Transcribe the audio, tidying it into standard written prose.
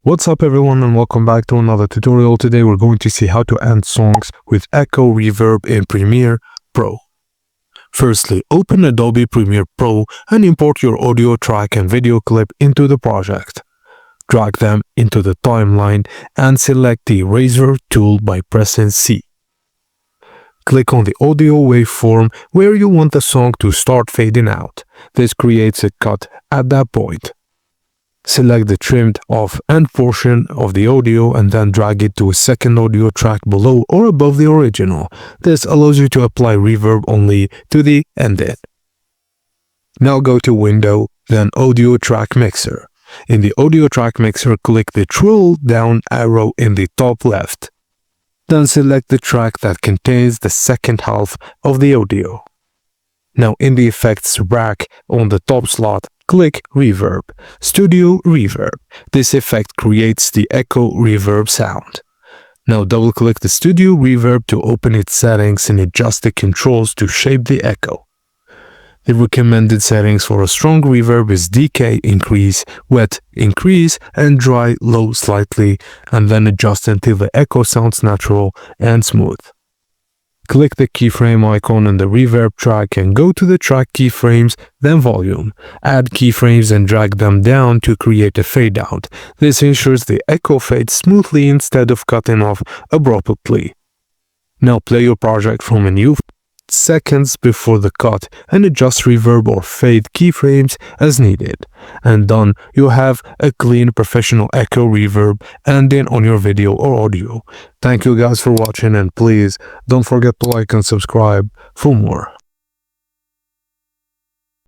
What's up everyone and welcome back to another tutorial. Today we're going to see how to end songs with echo reverb in Premiere Pro. Firstly, open Adobe Premiere Pro and import your audio track and video clip into the project. Drag them into the timeline and select the Eraser tool by pressing C. Click on the audio waveform where you want the song to start fading out. This creates a cut at that point. Select the trimmed off end portion of the audio and then drag it to a second audio track below or above the original. This allows you to apply reverb only to the ending. Now go to Window, then Audio Track Mixer. In the Audio Track Mixer, click the scroll down arrow in the top left. Then select the track that contains the second half of the audio. Now in the Effects rack on the top slot, click Reverb, Studio Reverb. This effect creates the echo reverb sound. Now double-click the Studio Reverb to open its settings and adjust the controls to shape the echo. The recommended settings for a strong reverb is decay increase, wet increase, and dry low slightly, and then adjust until the echo sounds natural and smooth. Click the keyframe icon in the reverb track and go to the track keyframes, then volume. Add keyframes and drag them down to create a fade out. This ensures the echo fades smoothly instead of cutting off abruptly. Now play your project from a new seconds before the cut and adjust reverb or fade keyframes as needed. And done, you have a clean professional echo reverb ending on your video or audio. Thank you guys for watching and please don't forget to like and subscribe for more.